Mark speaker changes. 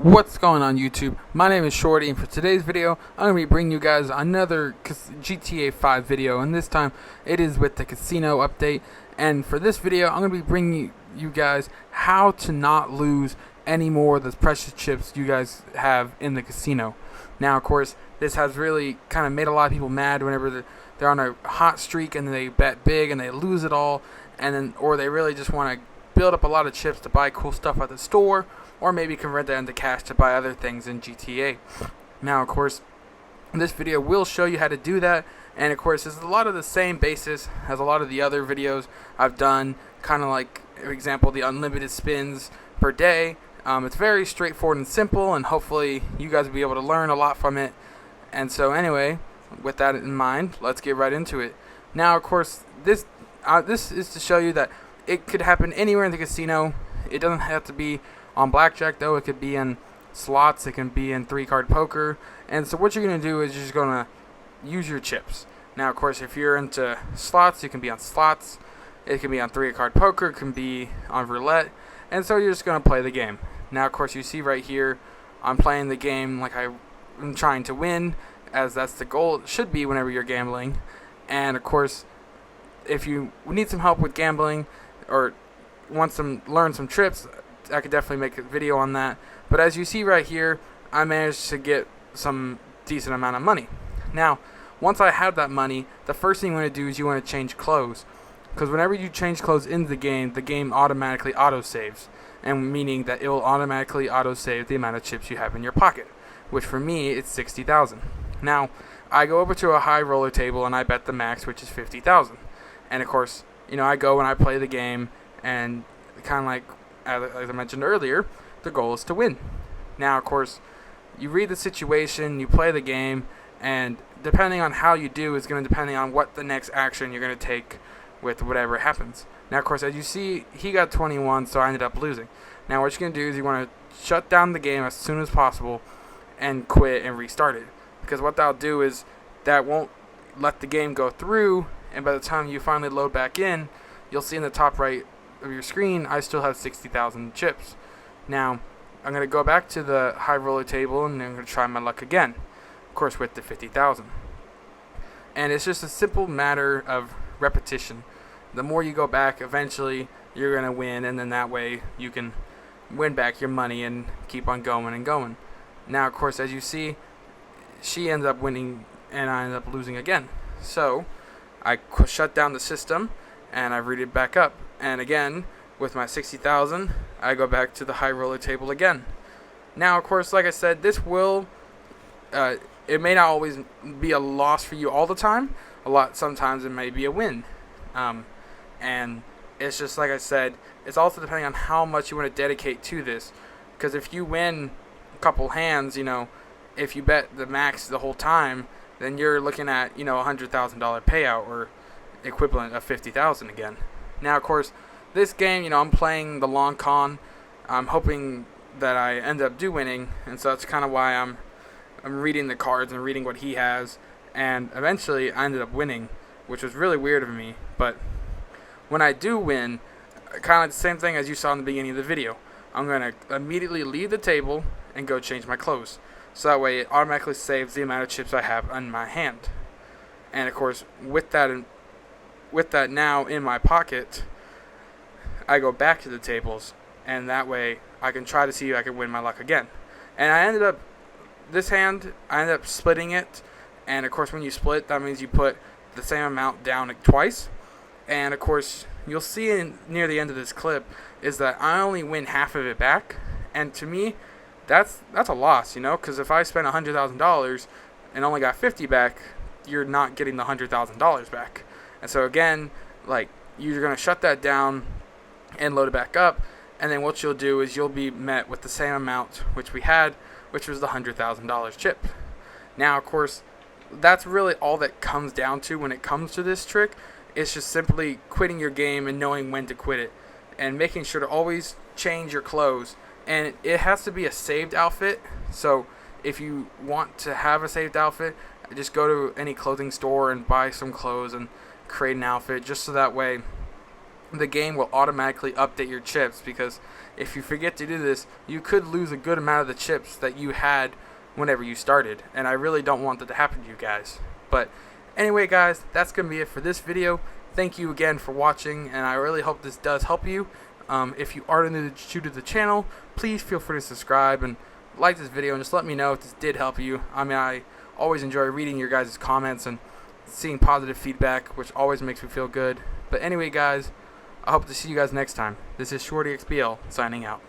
Speaker 1: What's going on YouTube? My name is Shorty, and for today's video I'm going to be bringing you guys another GTA 5 video, and this time it is with the casino update. And for this video I'm going to be bringing you guys how to not lose any more of the precious chips you guys have in the casino. Now of course this has really kind of made a lot of people mad whenever they're on a hot streak and they bet big and they lose it all, and then or they really just want to build up a lot of chips to buy cool stuff at the store, or maybe convert that into cash to buy other things in GTA. Now, of course, this video will show you how to do that, and of course, it's a lot of the same basis as a lot of the other videos I've done, kind of like, for example, the unlimited spins per day. It's very straightforward and simple, and hopefully you guys will be able to learn a lot from it. And so anyway, with that in mind, let's get right into it. Now, of course, this is to show you that it could happen anywhere in the casino. It doesn't have to be on blackjack though. It could be in slots, it can be in 3-card poker. And so what you're going to do is you're just going to use your chips. Now of course if you're into slots, you can be on slots, it can be on 3-card poker, it can be on roulette, and so you're just going to play the game. Now of course you see right here I'm playing the game like I'm trying to win, as that's the goal it should be whenever you're gambling. And of course if you need some help with gambling or want learn some trips, I could definitely make a video on that. But as you see right here, I managed to get some decent amount of money. Now, once I have that money, the first thing you want to do is you want to change clothes, because whenever you change clothes in the game automatically auto-saves, and meaning that it will automatically auto-save the amount of chips you have in your pocket, which for me it's 60,000. Now, I go over to a high roller table and I bet the max, which is 50,000. And of course, I go and I play the game, and kind of like, as I mentioned earlier, the goal is to win. Now, of course, you read the situation, you play the game, and depending on how you do is going to depend on what the next action you're going to take with whatever happens. Now, of course, as you see, he got 21, so I ended up losing. Now, what you're going to do is you want to shut down the game as soon as possible and quit and restart it. Because what that'll do is that won't let the game go through, and by the time you finally load back in, you'll see in the top right of your screen I still have 60,000 chips. Now I'm going to go back to the high roller table and I'm going to try my luck again, of course with the 50,000. And it's just a simple matter of repetition. The more you go back, eventually you're going to win, and then that way you can win back your money and keep on going and going. Now of course, as you see, she ends up winning and I end up losing again. So I shut down the system and I read it back up. And again, with my 60,000, I go back to the high roller table again. Now, of course, like I said, this will, it may not always be a loss for you all the time. Sometimes it may be a win. And it's just like I said, it's also depending on how much you want to dedicate to this. Because if you win a couple hands, if you bet the max the whole time, then you're looking at, $100,000 payout, or equivalent of 50,000 again. Now, of course, this game, I'm playing the long con. I'm hoping that I end up winning, and so that's kind of why I'm reading the cards and reading what he has, and eventually I ended up winning, which was really weird of me. But when I do win, kind of the same thing as you saw in the beginning of the video, I'm going to immediately leave the table and go change my clothes. So that way it automatically saves the amount of chips I have in my hand. And of course, with that now in my pocket, I go back to the tables, and that way I can try to see if I can win my luck again. And I ended up splitting it, and of course when you split, that means you put the same amount down twice. And of course you'll see near the end of this clip is that I only win half of it back, and to me that's a loss, because if I spent $100,000 and only got 50 back, you're not getting the $100,000 back. And so again, like, you're going to shut that down and load it back up, and then what you'll do is you'll be met with the same amount which we had, which was the $100,000 chip. Now of course, that's really all that comes down to when it comes to this trick. It's just simply quitting your game and knowing when to quit it, and making sure to always change your clothes. And it has to be a saved outfit, so if you want to have a saved outfit, just go to any clothing store and buy some clothes and create an outfit, just so that way the game will automatically update your chips, because if you forget to do this, you could lose a good amount of the chips that you had whenever you started, and I really don't want that to happen to you guys. But anyway guys, that's going to be it for this video. Thank you again for watching, and I really hope this does help you. If you are new to the channel, please feel free to subscribe and like this video, and just let me know if this did help you. I mean, I always enjoy reading your guys' comments and seeing positive feedback, which always makes me feel good. But anyway guys, I hope to see you guys next time. This is Shorty XBL signing out.